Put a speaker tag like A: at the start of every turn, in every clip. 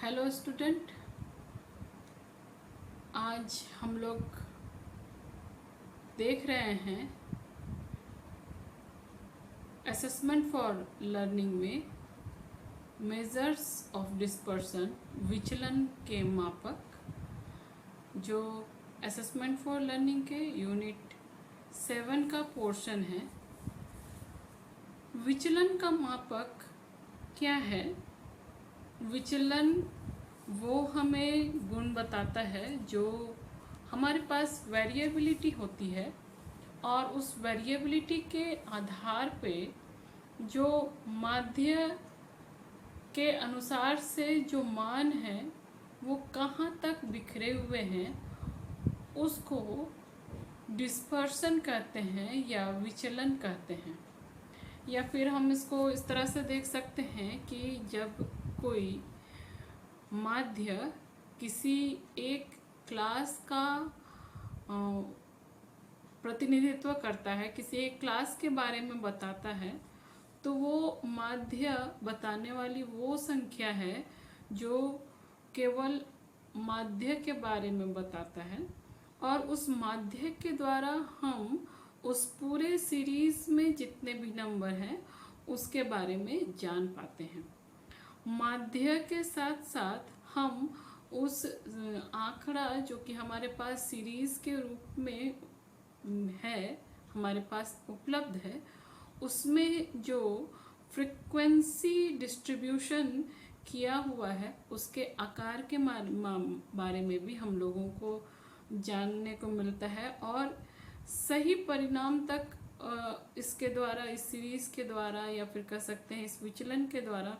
A: Hello student, आज हम लोग देख रहे हैं असेसमेंट फॉर लर्निंग में मेजर्स ऑफ डिस्पर्सन विचलन के मापक, जो असेसमेंट फॉर लर्निंग के यूनिट 7 का पोर्शन है। विचलन का मापक क्या है? विचलन वो हमें गुण बताता है जो हमारे पास वेरिएबिलिटी होती है, और उस वेरिएबिलिटी के आधार पे जो माध्य के अनुसार से जो मान है वो कहाँ तक बिखरे हुए हैं, उसको डिस्पर्सन कहते हैं या विचलन कहते हैं। या फिर हम इसको इस तरह से देख सकते हैं कि जब कोई माध्य किसी एक क्लास का प्रतिनिधित्व करता है, किसी एक क्लास के बारे में बताता है, तो वो माध्य बताने वाली वो संख्या है जो केवल माध्य के बारे में बताता है, और उस माध्य के द्वारा हम उस पूरे सीरीज में जितने भी नंबर हैं उसके बारे में जान पाते हैं। माध्य के साथ साथ हम उस आंकड़ा जो कि हमारे पास सीरीज के रूप में है, हमारे पास उपलब्ध है, उसमें जो फ्रीक्वेंसी डिस्ट्रीब्यूशन किया हुआ है उसके आकार के बारे में भी हम लोगों को जानने को मिलता है, और सही परिणाम तक इसके द्वारा, इस सीरीज के द्वारा, या फिर कह सकते हैं इस विचलन के द्वारा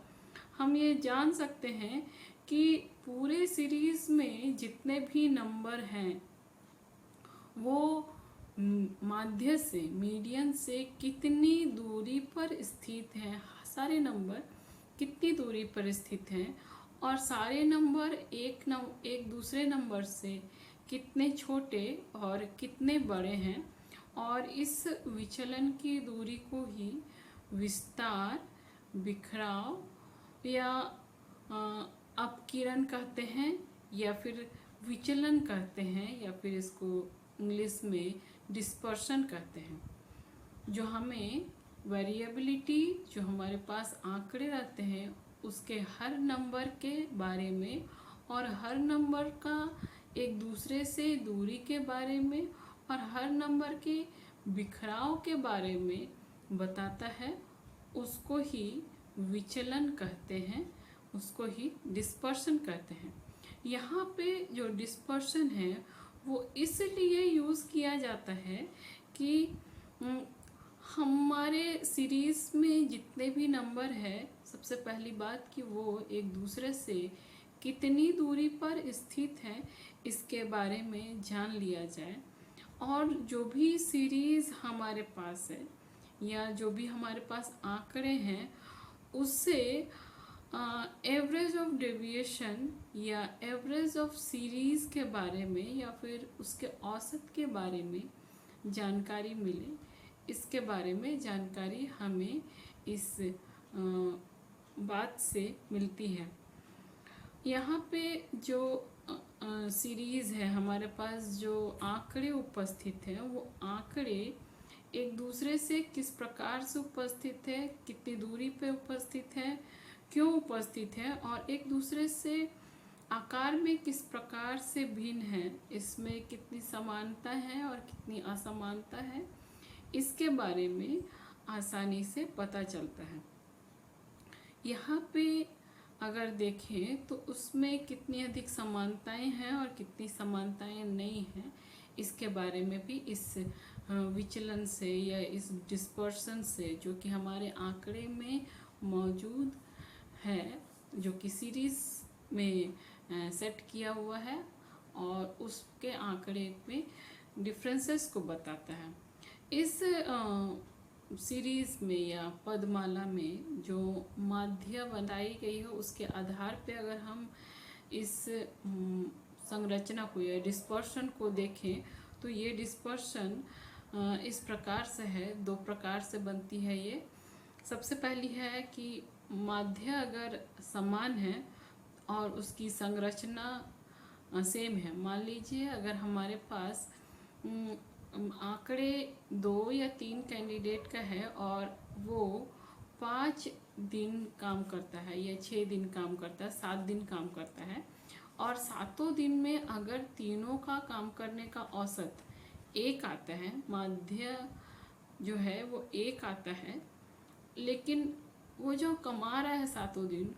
A: हम ये जान सकते हैं कि पूरे सीरीज में जितने भी नंबर हैं वो माध्य से, मीडियन से कितनी दूरी पर स्थित हैं, सारे नंबर कितनी दूरी पर स्थित हैं, और सारे नंबर एक दूसरे नंबर से कितने छोटे और कितने बड़े हैं, और इस विचलन की दूरी को ही विस्तार, बिखराव या अपकिरण कहते हैं, या फिर विचलन कहते हैं, या फिर इसको इंग्लिश में डिस्पर्शन कहते हैं। जो हमें वेरिएबिलिटी, जो हमारे पास आंकड़े रहते हैं उसके हर नंबर के बारे में और हर नंबर का एक दूसरे से दूरी के बारे में और हर नंबर के बिखराव के बारे में बताता है, उसको ही विचलन कहते हैं, उसको ही डिस्पर्शन कहते हैं। यहाँ पे जो डिस्पर्शन है वो इसलिए यूज़ किया जाता है कि हमारे सीरीज़ में जितने भी नंबर है, सबसे पहली बात कि वो एक दूसरे से कितनी दूरी पर स्थित है इसके बारे में जान लिया जाए, और जो भी सीरीज़ हमारे पास है या जो भी हमारे पास आंकड़े हैं उससे एवरेज ऑफ डेविएशन या एवरेज ऑफ सीरीज़ के बारे में या फिर उसके औसत के बारे में जानकारी मिले, इसके बारे में जानकारी हमें इस बात से मिलती है। यहाँ पे जो सीरीज़ है, हमारे पास जो आंकड़े उपस्थित हैं वो आंकड़े एक दूसरे से किस प्रकार से उपस्थित है, कितनी दूरी पे उपस्थित है, क्यों उपस्थित है, और एक दूसरे से आकार में किस प्रकार से भिन्न है, इसमें कितनी समानता है और कितनी असमानता है, इसके बारे में आसानी से पता चलता है। यहाँ पे अगर देखें तो उसमें कितनी अधिक समानताएं हैं और कितनी समानताएं नहीं हैं, इसके बारे में भी इस विचलन से या इस डिस्पर्सन से, जो कि हमारे आंकड़े में मौजूद है, जो कि सीरीज़ में सेट किया हुआ है, और उसके आंकड़े में डिफरेंसेस को बताता है। इस सीरीज़ में या पदमाला में जो माध्य बनाई गई है उसके आधार पे अगर हम इस संरचना को या डिस्पर्शन को देखें तो ये डिस्पर्शन इस प्रकार से है, दो प्रकार से बनती है ये। सबसे पहली है कि माध्य अगर समान है और उसकी संरचना सेम है। मान लीजिए अगर हमारे पास आंकड़े 2 या 3 कैंडिडेट का है और वो 5 दिन काम करता है या 6 दिन काम करता है, 7 दिन काम करता है, और 7 दिन में अगर तीनों का काम करने का औसत 1 आता है, माध्य जो है वो 1 आता है, लेकिन वो जो कमा रहा है 7 दिन,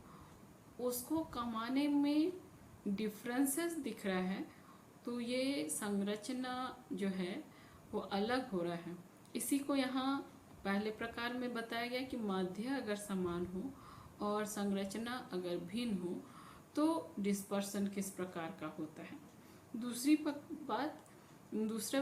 A: उसको कमाने में डिफरेंसेस दिख रहा है, तो ये संरचना जो है वो अलग हो रहा है। इसी को यहाँ पहले प्रकार में बताया गया कि माध्य अगर समान हो और संरचना अगर भिन्न हो तो डिस्पर्सन किस प्रकार का होता है। दूसरी बात, दूसरा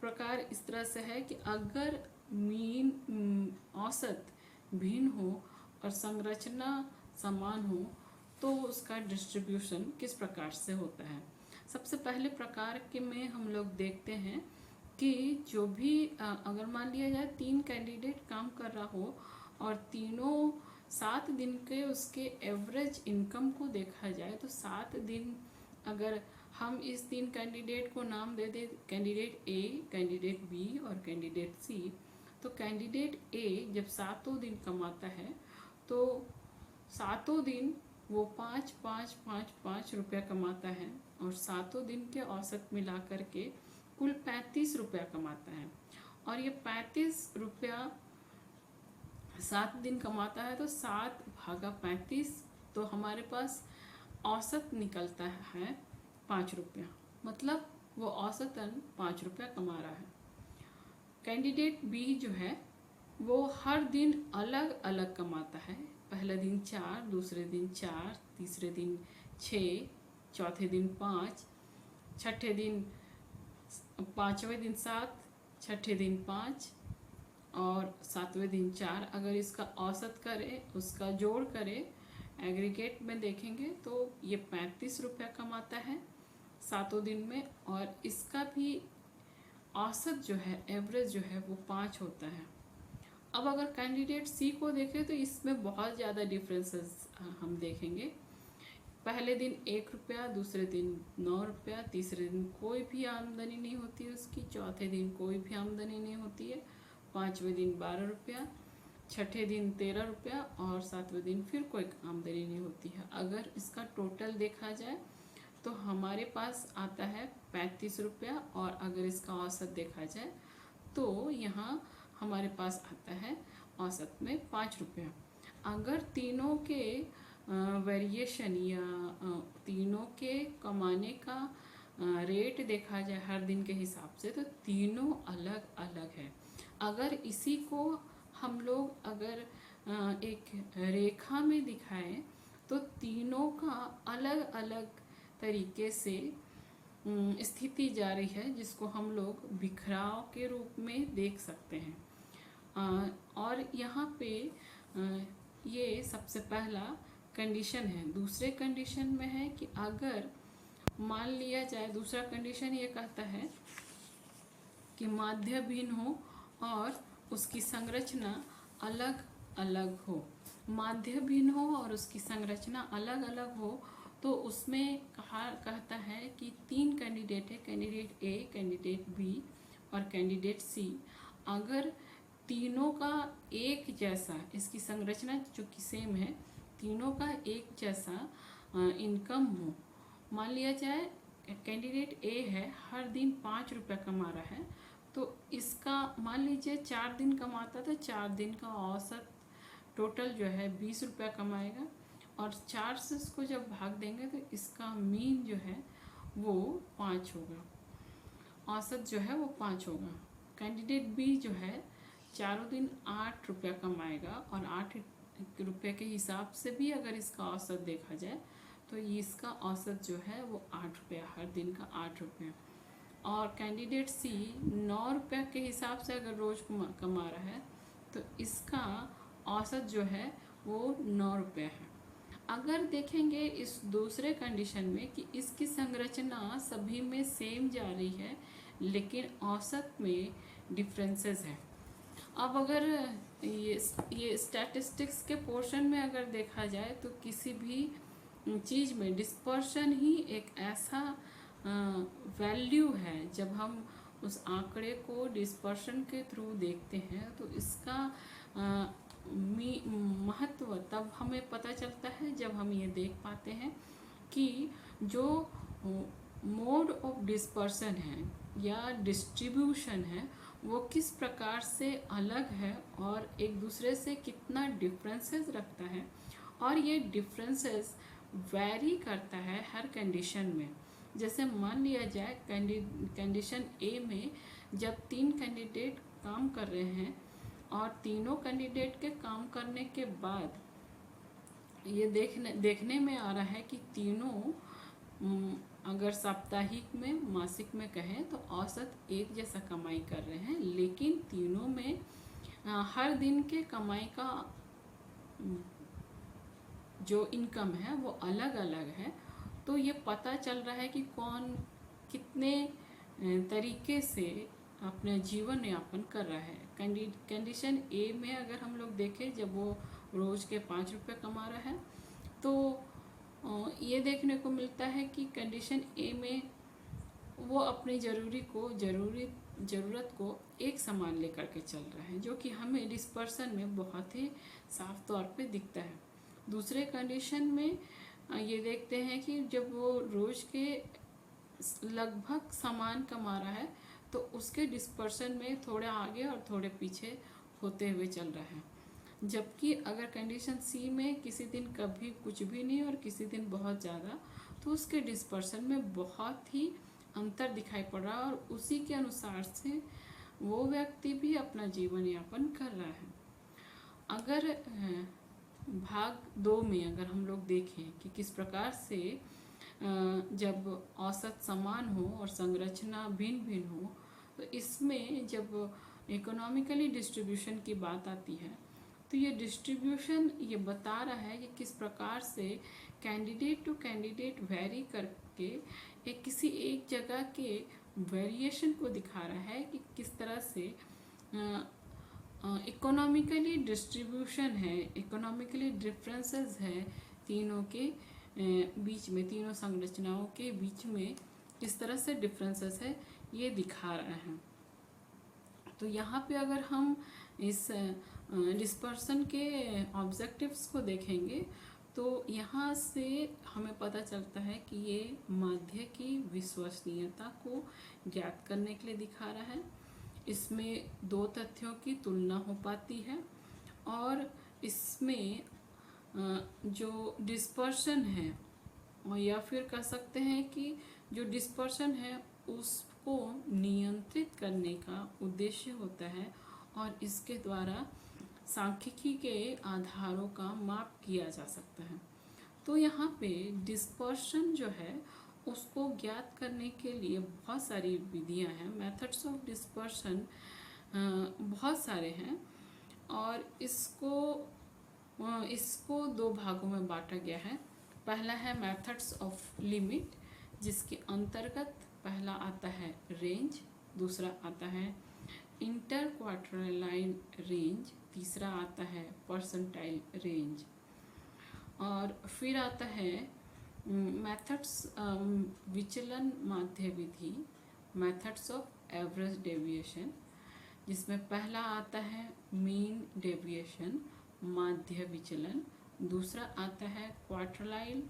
A: प्रकार इस तरह से है कि अगर मीन औसत भिन्न हो और संरचना समान हो तो उसका डिस्ट्रीब्यूशन किस प्रकार से होता है। सबसे पहले प्रकार के में हम लोग देखते हैं कि जो भी अगर मान लिया जाए 3 कैंडिडेट काम कर रहा हो और तीनों 7 दिन के उसके एवरेज इनकम को देखा जाए तो 7 दिन अगर हम इस 3 कैंडिडेट को नाम दे दें, कैंडिडेट ए, कैंडिडेट बी और कैंडिडेट सी, तो कैंडिडेट ए जब 7 दिन कमाता है तो 7 दिन वो 5 रुपया कमाता है और 7 दिन के औसत मिला करके कुल 35 रुपया कमाता है। और ये 35 रुपया 7 दिन कमाता है तो 7/35, तो हमारे पास औसत निकलता है 5 रुपया, मतलब वो औसतन 5 रुपया कमा रहा है। कैंडिडेट बी जो है वो हर दिन अलग अलग कमाता है। पहला दिन 4, दूसरे दिन 4, तीसरे दिन 6, चौथे दिन 5, छठे दिन 5वें दिन 7, छठे दिन 5 और 7वें दिन 4। अगर इसका औसत करें, उसका जोड़ करें, एग्रीगेट में देखेंगे तो ये 35 रुपया कमाता है 7 दिन में, और इसका भी औसत जो है, एवरेज जो है वो 5 होता है। अब अगर कैंडिडेट सी को देखें तो इसमें बहुत ज़्यादा डिफरेंसेस हम देखेंगे। पहले दिन 1 रुपया, दूसरे दिन 9 रुपया, तीसरे दिन कोई भी आमदनी नहीं होती है उसकी, चौथे दिन कोई भी आमदनी नहीं होती है, 5वें दिन 12 रुपया, छठे दिन 13 रुपया और 7वें दिन फिर कोई आमदनी नहीं होती है। अगर इसका टोटल देखा जाए तो हमारे पास आता है 35 रुपया, और अगर इसका औसत देखा जाए तो यहाँ हमारे पास आता है औसत में 5 रुपया। अगर तीनों के वेरिएशन या तीनों के कमाने का रेट देखा जाए हर दिन के हिसाब से तो तीनों अलग अलग है। अगर इसी को हम लोग अगर एक रेखा में दिखाएं तो तीनों का अलग अलग तरीके से स्थिति जारी है, जिसको हम लोग बिखराव के रूप में देख सकते हैं। और यहाँ पे ये सबसे पहला कंडीशन है। दूसरे कंडीशन में है कि अगर मान लिया जाए, दूसरा कंडीशन ये कहता है कि माध्य भिन्न हो और उसकी संरचना अलग अलग हो। माध्य भिन्न हो और उसकी संरचना अलग अलग हो तो उसमें कहता है कि 3 कैंडिडेट है, कैंडिडेट ए, कैंडिडेट बी और कैंडिडेट सी। अगर तीनों का एक जैसा, इसकी संरचना जो कि सेम है, तीनों का एक जैसा इनकम हो, मान लिया जाए कैंडिडेट ए है, हर दिन 5 रुपया कमा रहा है, तो इसका मान लीजिए 4 दिन कमाता तो 4 दिन का औसत टोटल जो है 20 रुपया कमाएगा, और 4 से इसको जब भाग देंगे तो इसका मीन जो है वो 5 होगा, औसत जो है वो 5 होगा। कैंडिडेट बी जो है चारों दिन 8 रुपया कमाएगा, और 8 रुपये के हिसाब से भी अगर इसका औसत देखा जाए तो इसका औसत जो है वो 8 रुपया, हर दिन का 8 रुपया। और कैंडिडेट सी 9 रुपया के हिसाब से अगर रोज़ कमा रहा है तो इसका औसत जो है वो 9 रुपया है। अगर देखेंगे इस दूसरे कंडीशन में कि इसकी संरचना सभी में सेम जा रही है लेकिन औसत में डिफरेंसेस है। अब अगर ये स्टैटिस्टिक्स के पोर्शन में अगर देखा जाए तो किसी भी चीज़ में डिस्पर्शन ही एक ऐसा वैल्यू है, जब हम उस आंकड़े को डिस्पर्शन के थ्रू देखते हैं तो इसका महत्व तब हमें पता चलता है जब हम ये देख पाते हैं कि जो मोड ऑफ डिस्पर्शन है या डिस्ट्रीब्यूशन है वो किस प्रकार से अलग है और एक दूसरे से कितना डिफरेंसेस रखता है, और ये डिफरेंसेस वैरी करता है हर कंडीशन में। जैसे मान लिया जाए कंडीशन ए में जब 3 कैंडिडेट काम कर रहे हैं और तीनों कैंडिडेट के काम करने के बाद ये देखने में आ रहा है कि तीनों अगर साप्ताहिक में मासिक में कहें तो औसत एक जैसा कमाई कर रहे हैं, लेकिन तीनों में हर दिन के कमाई का जो इनकम है वो अलग अलग है। तो ये पता चल रहा है कि कौन कितने तरीके से अपने जीवन यापन कर रहा है। कंडीशन ए में अगर हम लोग देखें जब वो रोज़ के 5 रुपये कमा रहा है तो ये देखने को मिलता है कि कंडीशन ए में वो अपनी ज़रूरत को एक समान लेकर के चल रहा है, जो कि हमें डिस्पर्सन में बहुत ही साफ तौर पे दिखता है। दूसरे कंडीशन में ये देखते हैं कि जब वो रोज़ के लगभग समान कमा रहा है तो उसके डिस्पर्सन में थोड़े आगे और थोड़े पीछे होते हुए चल रहा है। जबकि अगर कंडीशन सी में किसी दिन कभी कुछ भी नहीं और किसी दिन बहुत ज़्यादा, तो उसके डिस्पर्सन में बहुत ही अंतर दिखाई पड़ रहा है और उसी के अनुसार से वो व्यक्ति भी अपना जीवन यापन कर रहा है। अगर भाग 2 में अगर हम लोग देखें कि किस प्रकार से जब औसत समान हो और संरचना भिन्न भिन्न हो, तो इसमें जब इकोनॉमिकली डिस्ट्रीब्यूशन की बात आती है तो ये डिस्ट्रीब्यूशन ये बता रहा है कि किस प्रकार से कैंडिडेट टू कैंडिडेट वेरी करके किसी एक जगह के वेरिएशन को दिखा रहा है कि किस तरह से इकोनॉमिकली डिस्ट्रीब्यूशन है, इकोनॉमिकली डिफरेंसेस है तीनों के बीच में, तीनों संरचनाओं के बीच में किस तरह से डिफरेंसेस है ये दिखा रहा है। तो यहाँ पे अगर हम इस डिस्पर्सन के ऑब्जेक्टिव्स को देखेंगे तो यहाँ से हमें पता चलता है कि ये माध्य की विश्वसनीयता को ज्ञात करने के लिए दिखा रहा है। इसमें 2 तथ्यों की तुलना हो पाती है और इसमें जो डिस्पर्शन है, या फिर कह सकते हैं कि जो डिस्पर्शन है उसको नियंत्रित करने का उद्देश्य होता है और इसके द्वारा सांख्यिकी के आधारों का माप किया जा सकता है। तो यहाँ पे डिस्पर्शन जो है उसको ज्ञात करने के लिए बहुत सारी विधियाँ हैं, मेथड्स ऑफ डिस्पर्शन बहुत सारे हैं और इसको 2 भागों में बांटा गया है। पहला है मेथड्स ऑफ लिमिट, जिसके अंतर्गत पहला आता है रेंज, दूसरा आता है इंटर क्वार्टरलाइन रेंज, तीसरा आता है परसेंटाइल रेंज, और फिर आता है मेथड्स विचलन माध्य विधि, मेथड्स ऑफ एवरेज डेविएशन, जिसमें पहला आता है मीन डेविएशन माध्य विचलन, दूसरा आता है क्वार्टरलाइन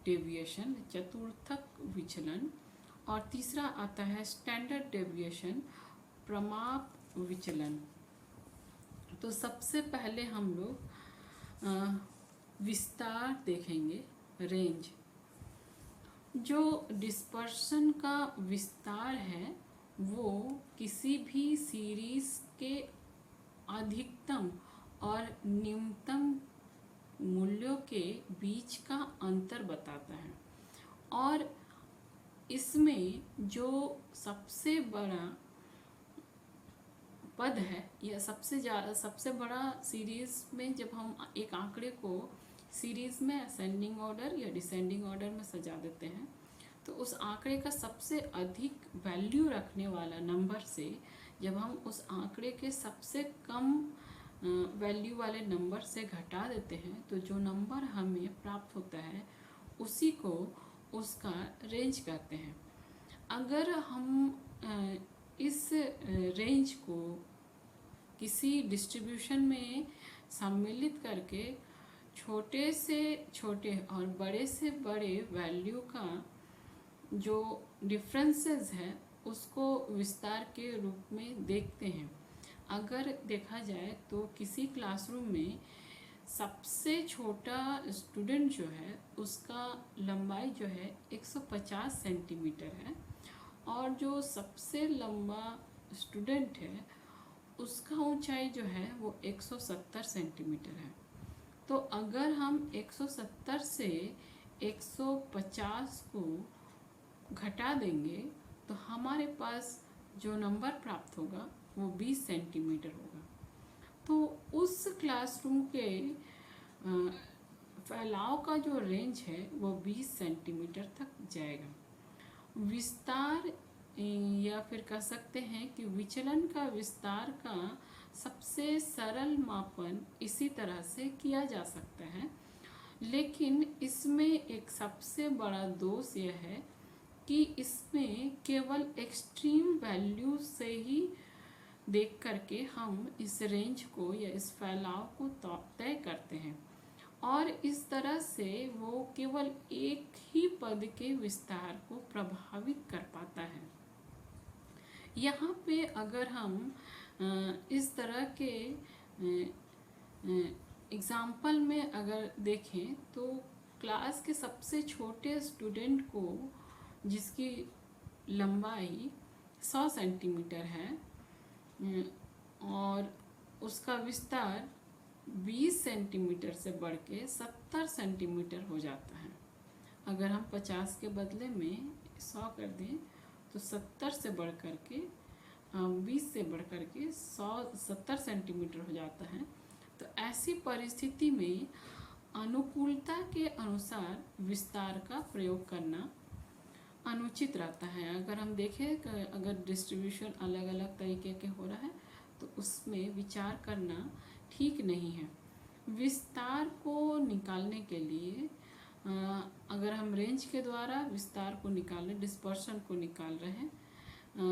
A: डेविएशन चतुर्थक विचलन, और तीसरा आता है स्टैंडर्ड डेविएशन प्रमाप विचलन। तो सबसे पहले हम लोग विस्तार देखेंगे, रेंज। जो डिस्पर्शन का विस्तार है वो किसी भी सीरीज के अधिकतम और न्यूनतम मूल्यों के बीच का अंतर बताता है, और इसमें जो सबसे बड़ा पद है या सबसे बड़ा सीरीज में जब हम एक आंकड़े को सीरीज में असेंडिंग ऑर्डर या डिसेंडिंग ऑर्डर में सजा देते हैं तो उस आंकड़े का सबसे अधिक वैल्यू रखने वाला नंबर से जब हम उस आंकड़े के सबसे कम वैल्यू वाले नंबर से घटा देते हैं तो जो नंबर हमें प्राप्त होता है उसी को उसका रेंज कहते हैं। अगर हम इस रेंज को किसी डिस्ट्रीब्यूशन में सम्मिलित करके छोटे से छोटे और बड़े से बड़े वैल्यू का जो डिफरेंसेस है उसको विस्तार के रूप में देखते हैं। अगर देखा जाए तो किसी क्लासरूम में सबसे छोटा स्टूडेंट जो है उसका लंबाई जो है 150 सेंटीमीटर है और जो सबसे लंबा स्टूडेंट है उसका ऊंचाई जो है वो 170 सेंटीमीटर है। तो अगर हम 170 से 150 को घटा देंगे तो हमारे पास जो नंबर प्राप्त होगा वो 20 सेंटीमीटर होगा। तो उस क्लासरूम के फैलाव का जो रेंज है वो 20 सेंटीमीटर तक जाएगा। विस्तार या फिर कह सकते हैं कि विचलन का विस्तार का सबसे सरल मापन इसी तरह से किया जा सकता है, लेकिन इसमें एक सबसे बड़ा दोष यह है कि इसमें केवल एक्सट्रीम वैल्यू से ही देख करके हम इस रेंज को या इस फैलाव को तय करते हैं और इस तरह से वो केवल एक ही पद के विस्तार को प्रभावित कर पाता है। यहाँ पे अगर हम इस तरह के एग्जाम्पल में अगर देखें तो क्लास के सबसे छोटे स्टूडेंट को जिसकी लंबाई 100 सेंटीमीटर है और उसका विस्तार 20 सेंटीमीटर से बढ़ के 70 सेंटीमीटर हो जाता है। अगर हम 50 के बदले में 100 कर दें तो 70 से बढ़ कर के 20 से बढ़ कर के 170 सेंटीमीटर हो जाता है। तो ऐसी परिस्थिति में अनुकूलता के अनुसार विस्तार का प्रयोग करना अनुचित रहता है। अगर हम देखें अगर डिस्ट्रीब्यूशन अलग अलग तरीके के हो रहा है तो उसमें विचार करना ठीक नहीं है। विस्तार को निकालने के लिए अगर हम रेंज के द्वारा विस्तार को निकाल रहे, डिस्पर्शन को निकाल रहे हैं,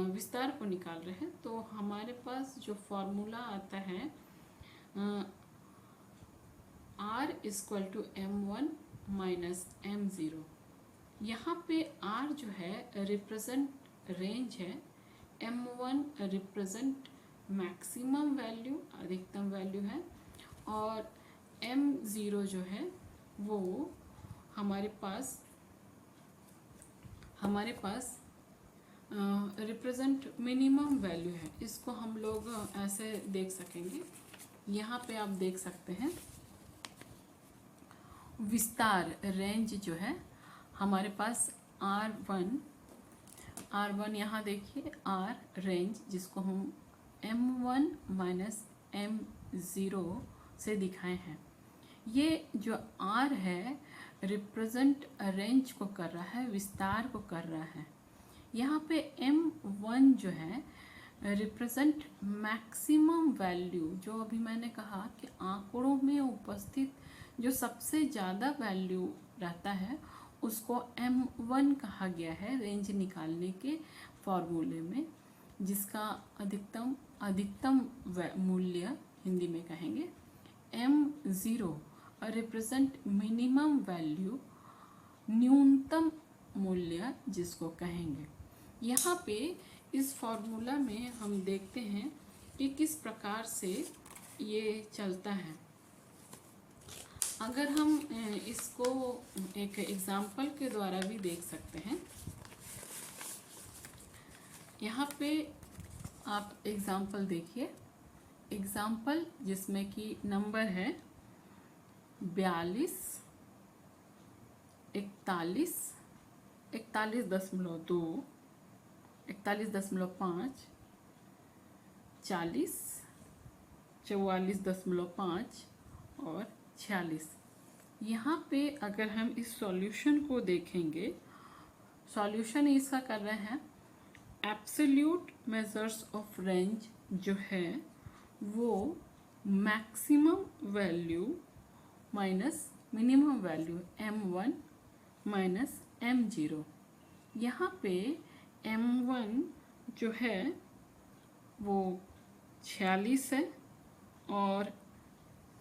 A: विस्तार को निकाल रहे हैं, तो हमारे पास जो फॉर्मूला आता है R = m1 - m0। यहाँ पे R जो है रिप्रेजेंट रेंज है, m1 रिप्रेजेंट मैक्सिमम वैल्यू अधिकतम वैल्यू है और m0 जो है वो हमारे पास रिप्रेजेंट मिनिमम वैल्यू है। इसको हम लोग ऐसे देख सकेंगे। यहाँ पे आप देख सकते हैं विस्तार रेंज जो है हमारे पास R1 यहाँ देखिए R रेंज जिसको हम m1 - m0 से दिखाए हैं। ये जो R है रिप्रेजेंट रेंज को कर रहा है, विस्तार को कर रहा है। यहाँ पे m1 जो है रिप्रेजेंट मैक्सिमम वैल्यू, जो अभी मैंने कहा कि आंकड़ों में उपस्थित जो सबसे ज़्यादा वैल्यू रहता है उसको m1 कहा गया है रेंज निकालने के फॉर्मूले में, जिसका अधिकतम मूल्य हिंदी में कहेंगे m0 रिप्रेजेंट मिनिमम वैल्यू, न्यूनतम मूल्य जिसको कहेंगे। यहाँ पे इस फॉर्मूला में हम देखते हैं कि किस प्रकार से ये चलता है। अगर हम इसको एक एग्जाम्पल के द्वारा भी देख सकते हैं। यहाँ पे आप एग्जाम्पल देखिए, एग्जाम्पल जिसमें कि नंबर है 42, 41, 41.2, 41.5, 40, 44.5 और 46। यहाँ पे अगर हम इस सॉल्यूशन को देखेंगे, सॉल्यूशन इसका कर रहे हैं एब्सोल्यूट मेजर्स ऑफ रेंज जो है वो maximum value minus minimum value m1 minus m0। यहाँ पे m1 जो है वो 46 है और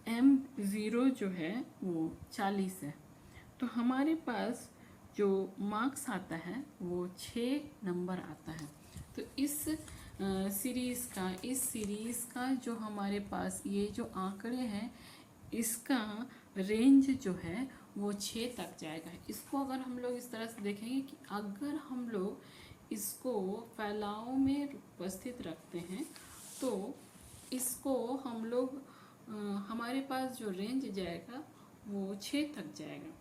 A: m0 जो है वो 40 है। तो हमारे पास जो मार्क्स आता है वो 6 नंबर आता है। तो इस सीरीज़ का जो हमारे पास ये जो आंकड़े हैं इसका रेंज जो है वो 6 तक जाएगा। इसको अगर हम लोग इस तरह से देखेंगे कि अगर हम लोग इसको फैलाव में उपस्थित रखते हैं तो इसको हम लोग हमारे पास जो रेंज जाएगा वो 6 तक जाएगा।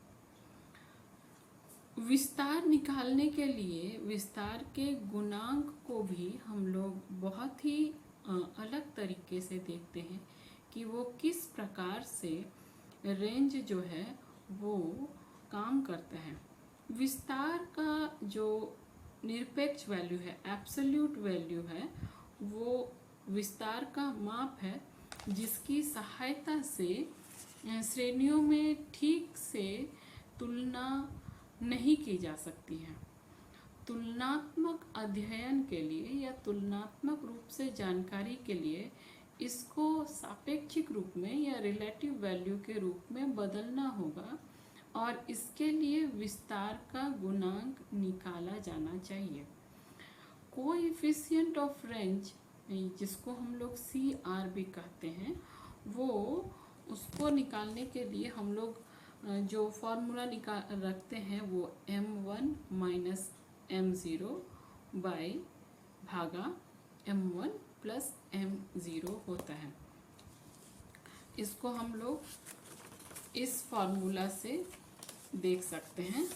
A: विस्तार निकालने के लिए विस्तार के गुणांक को भी हम लोग बहुत ही अलग तरीके से देखते हैं कि वो किस प्रकार से रेंज जो है वो काम करता है। विस्तार का जो निरपेक्ष वैल्यू है, एब्सोल्यूट वैल्यू है, वो विस्तार का माप है जिसकी सहायता से श्रेणियों में ठीक से तुलना नहीं की जा सकती है। तुलनात्मक अध्ययन के लिए या तुलनात्मक रूप से जानकारी के लिए इसको सापेक्षिक रूप में या रिलेटिव वैल्यू के रूप में बदलना होगा और इसके लिए विस्तार का गुणांक निकाला जाना चाहिए। कोएफिशिएंट ऑफ रेंज जिसको हम लोग CR भी कहते हैं, वो उसको निकालने के लिए हम लोग जो फॉर्मूला रखते हैं वो m1 माइनस m0 बाय भागा m1 प्लस m0 होता है। इसको हम लोग इस फॉर्मूला से देख सकते हैं।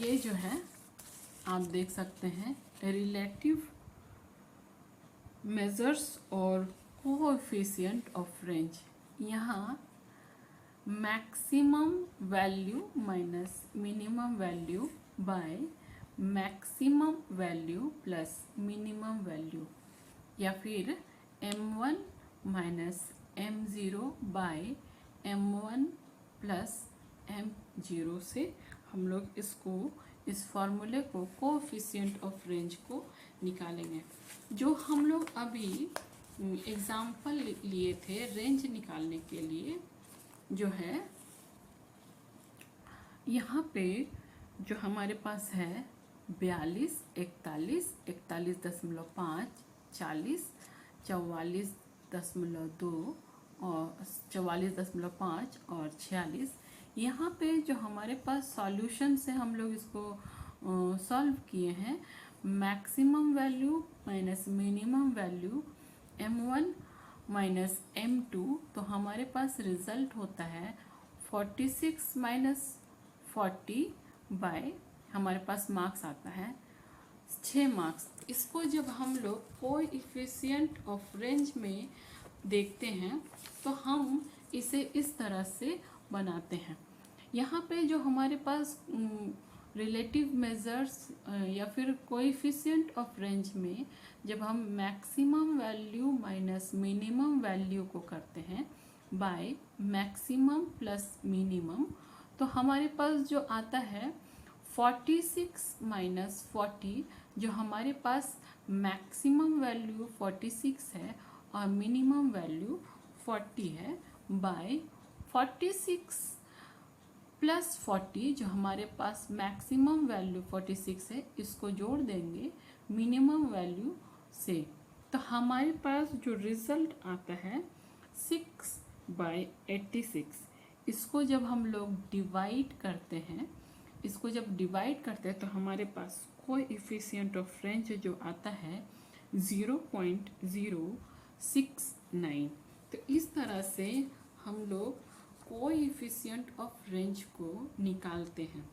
A: ये जो है आप देख सकते हैं रिलेटिव मेजर्स और कोएफिशिएंट ऑफ रेंज। यहाँ maximum value minus minimum value by maximum value plus minimum value, या फिर m1 minus m0 bye m1 plus m0 से हम लोग इस फॉर्मूले को कोएफिशिएंट ऑफ रेंज को निकालेंगे। जो हम लोग अभी एग्जाम्पल लिए थे रेंज निकालने के लिए, जो है यहाँ पे जो हमारे पास है 42, 41, 41.5, 40, 44.2 और 44.5 और 46। यहाँ पे जो हमारे पास सॉल्यूशन से हम लोग इसको सॉल्व किए हैं, maximum value minus minimum value m1 minus m2, तो हमारे पास रिजल्ट होता है 46 माइनस 40 बाय हमारे पास मार्क्स आता है 6 मार्क्स। इसको जब हम लोग कोएफिशिएंट ऑफ रेंज में देखते हैं तो हम इसे इस तरह से बनाते हैं। यहाँ पे जो हमारे पास रिलेटिव मेजर्स या फिर कोएफिशिएंट ऑफ रेंज में जब हम maximum value minus minimum value को करते हैं बाय मैक्सिमम प्लस मिनिमम, तो हमारे पास जो आता है 46 माइनस 40, जो हमारे पास मैक्सिमम वैल्यू 46 है और मिनिमम वैल्यू 40 है, बाय 46 प्लस 40 जो हमारे पास मैक्सिमम वैल्यू 46 है, इसको जोड़ देंगे मिनिमम वैल्यू से, तो हमारे पास जो रिजल्ट आता है 6/86। इसको जब हम लोग डिवाइड करते हैं तो हमारे पास कोएफिशिएंट ऑफ रेंज जो आता है 0.069। तो इस तरह से हम लोग कोएफिशिएंट ऑफ रेंज को निकालते हैं।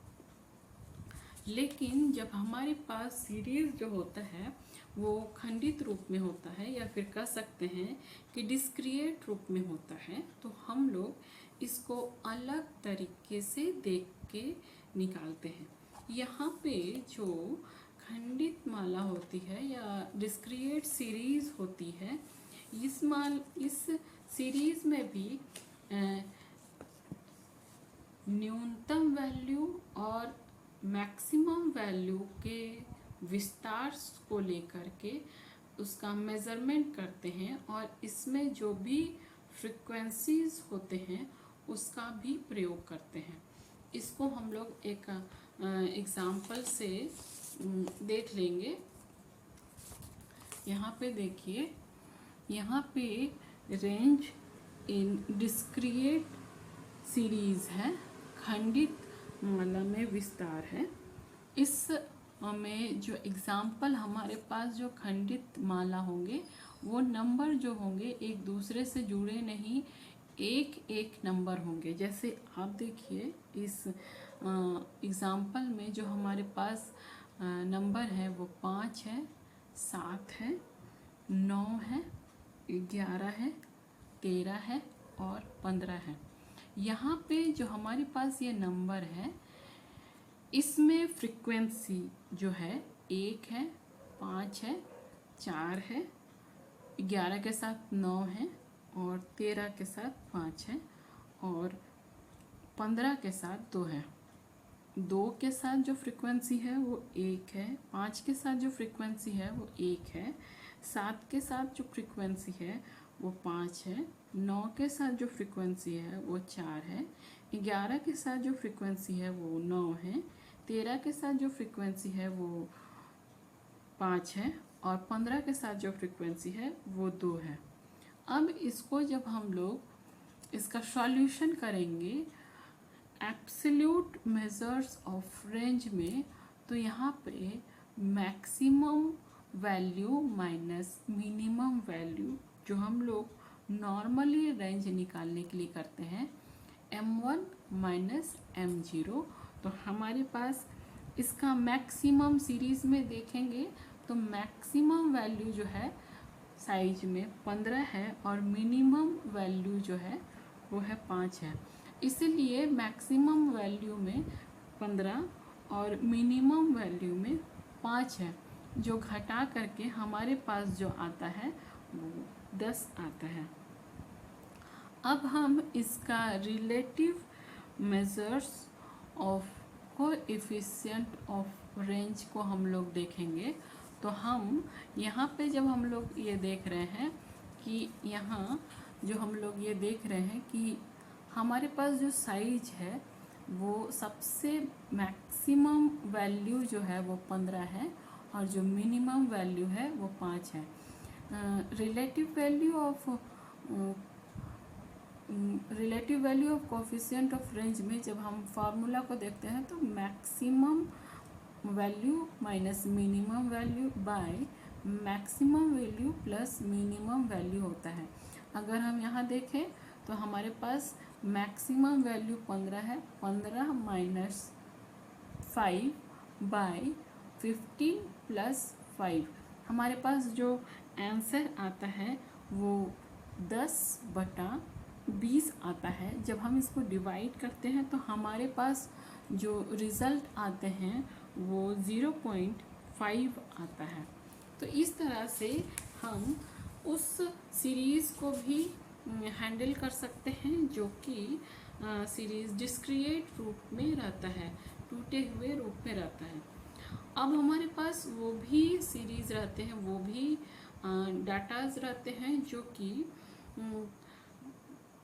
A: लेकिन जब हमारे पास सीरीज जो होता है वो खंडित रूप में होता है, या फिर कह सकते हैं कि डिस्क्रिएट रूप में होता है, तो हम लोग इसको अलग तरीके से देख के निकालते हैं। यहाँ पे जो खंडित माला होती है या डिस्क्रिएट सीरीज होती है, इस सीरीज में भी न्यूनतम वैल्यू और मैक्सिमम वैल्यू के विस्तार को लेकर के उसका मेज़रमेंट करते हैं और इसमें जो भी फ्रीक्वेंसीज होते हैं उसका भी प्रयोग करते हैं। इसको हम लोग एक एग्जाम्पल से देख लेंगे। यहाँ पे देखिए, यहाँ पे रेंज इन डिस्क्रिएट सीरीज है, खंडित माला में विस्तार है। इस में जो एग्जाम्पल हमारे पास जो खंडित माला होंगे वो नंबर जो होंगे एक दूसरे से जुड़े नहीं, एक एक नंबर होंगे। जैसे आप देखिए इस एग्जाम्पल में जो हमारे पास नंबर है वो 5 है, 7 है, 9 है, 11 है, 13 है और 15 है। यहाँ पे जो हमारे पास ये नंबर है इसमें फ्रीक्वेंसी जो है 1 है, 5 है, 4 है, 11 के साथ 9 है और 13 के साथ 5 है और 15 के साथ 2 है। 2 के साथ जो फ्रीक्वेंसी है वो 1 है, 5 के साथ जो फ्रीक्वेंसी है वो 1 है, 7 के साथ जो फ्रीक्वेंसी है वो 5 है, 9 के साथ जो फ्रीक्वेंसी है वो 4 है, 11 के साथ जो फ्रीक्वेंसी है वो 9 है, 13 के साथ जो फ्रीक्वेंसी है वो 5 है और 15 के साथ जो फ्रीक्वेंसी है वो 2 है। अब इसको जब हम लोग इसका सॉल्यूशन करेंगे एब्सोल्यूट मेजर्स ऑफ रेंज में, तो यहाँ पे maximum value minus minimum value जो हम लोग नॉर्मली रेंज निकालने के लिए करते हैं m1 माइनस m0, तो हमारे पास इसका मैक्सिमम सीरीज में देखेंगे तो मैक्सिमम वैल्यू जो है साइज में 15 है और मिनिमम वैल्यू जो है वो है 5 है। इसलिए मैक्सिमम वैल्यू में 15 और मिनिमम वैल्यू में 5 है, जो घटा करके हमारे पास जो आता है वो 10 आता है। अब हम इसका relative measures of coefficient of range को हम लोग देखेंगे। तो हम यहाँ पे जब हम लोग ये देख रहे हैं कि यहाँ जो हम लोग ये देख रहे हैं कि हमारे पास जो साइज है वो सबसे मैक्सिमम वैल्यू जो है वो 15 है और जो मिनिमम वैल्यू है वो 5 है। Relative value of coefficient of range में जब हम फार्मूला को देखते हैं तो maximum value minus minimum value by maximum value plus minimum value होता है। अगर हम यहाँ देखें तो हमारे पास मैक्सिमम वैल्यू 15 है, 15 माइनस 5 बाय 15 प्लस 5, हमारे पास जो आंसर आता है वो 10/20 आता है। जब हम इसको डिवाइड करते हैं तो हमारे पास जो रिज़ल्ट आते हैं वो 0.5 आता है। तो इस तरह से हम उस सीरीज़ को भी हैंडल कर सकते हैं जो कि सीरीज़ डिस्क्रिएट रूप में रहता है, टूटे हुए रूप में रहता है। अब हमारे पास वो भी सीरीज़ रहते हैं, वो भी डाटाज रहते हैं जो कि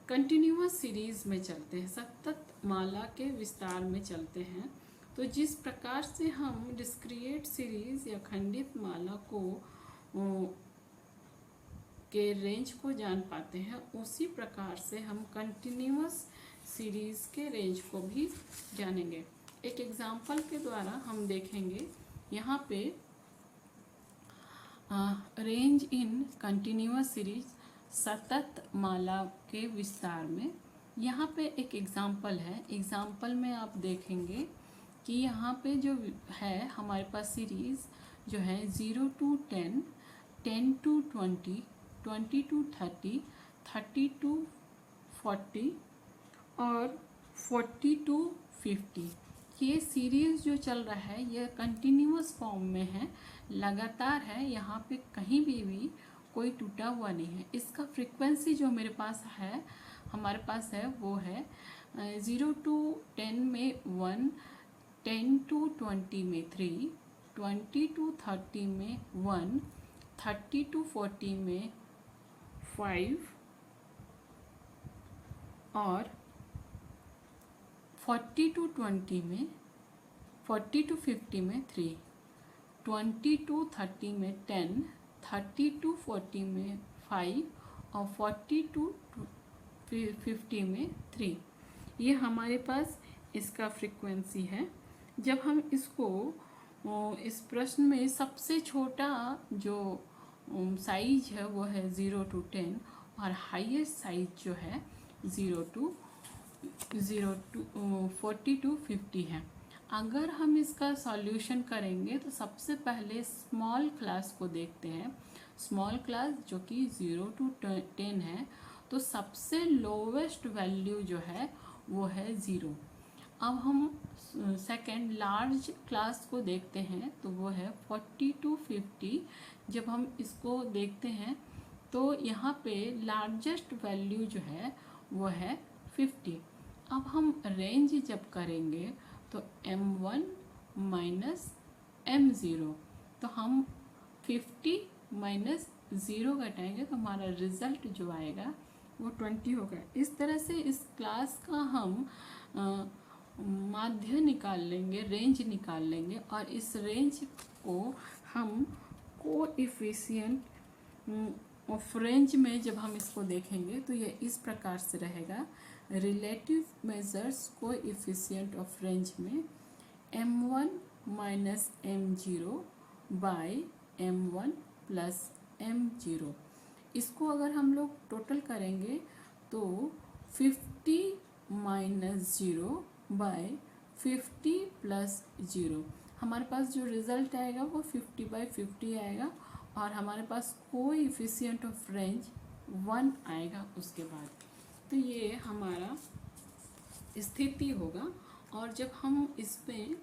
A: कंटिन्यूअस सीरीज़ में चलते हैं, सतत माला के विस्तार में चलते हैं। तो जिस प्रकार से हम डिस्क्रिएट सीरीज़ या खंडित माला को के रेंज को जान पाते हैं, उसी प्रकार से हम कंटिन्यूअस सीरीज़ के रेंज को भी जानेंगे। एक एग्जाम्पल के द्वारा हम देखेंगे यहाँ पे रेंज इन कंटिन्यूअस सीरीज सतत माला के विस्तार में। यहाँ पे एक एग्जाम्पल है। एग्जाम्पल में आप देखेंगे कि यहाँ पे जो है हमारे पास सीरीज़ जो है 0 to 10, 10 to 20, 20 to 30, 30 to 40 और 40 to 50। ये सीरीज़ जो चल रहा है ये कंटिन्यूअस फॉर्म में है, लगातार है, यहाँ पे कहीं भी कोई टूटा हुआ नहीं है। इसका फ्रीक्वेंसी जो मेरे पास है, हमारे पास है वो है 0 to 10 में 1, 10 to 20 में 3, 20 to 30 में 1, 30 to 40 में 5 और 40 to 20 में 40 to 50 में 3, 20 to 30 में 10, 30 to 40 में 5 और 40 to 50 में 3। ये हमारे पास इसका फ्रीक्वेंसी है। जब हम इसको इस प्रश्न में सबसे छोटा जो साइज है वो है 0 to 10 और हाईएस्ट साइज जो है 0 to 40 to 50 है। अगर हम इसका सॉल्यूशन करेंगे तो सबसे पहले स्मॉल क्लास को देखते हैं। स्मॉल क्लास जो कि 0 to 10 है, तो सबसे लोवेस्ट वैल्यू जो है वो है 0। अब हम सेकेंड लार्ज क्लास को देखते हैं तो वो है 40 to 50। जब हम इसको देखते हैं तो यहाँ पे लार्जेस्ट वैल्यू जो है वो है 50। अब हम रेंज जब करेंगे तो m1 माइनस m0, तो हम 50 माइनस 0 घटाएंगे तो हमारा रिजल्ट जो आएगा वो 20 होगा। इस तरह से इस क्लास का हम माध्य निकाल लेंगे, रेंज निकाल लेंगे और इस रेंज को हम कोएफिशिएंट ऑफ रेंज में जब हम इसको देखेंगे तो ये इस प्रकार से रहेगा। Relative measures coefficient of range में m1 minus m0 bye m1 plus m0। इसको अगर हम लोग टोटल करेंगे तो 50 माइनस 0 बाय 50 प्लस 0, हमारे पास जो रिज़ल्ट आएगा वो 50/50 आएगा और हमारे पास कोएफिशिएंट ऑफ रेंज 1 आएगा उसके बाद। तो ये हमारा स्थिति होगा। और जब हम इसमें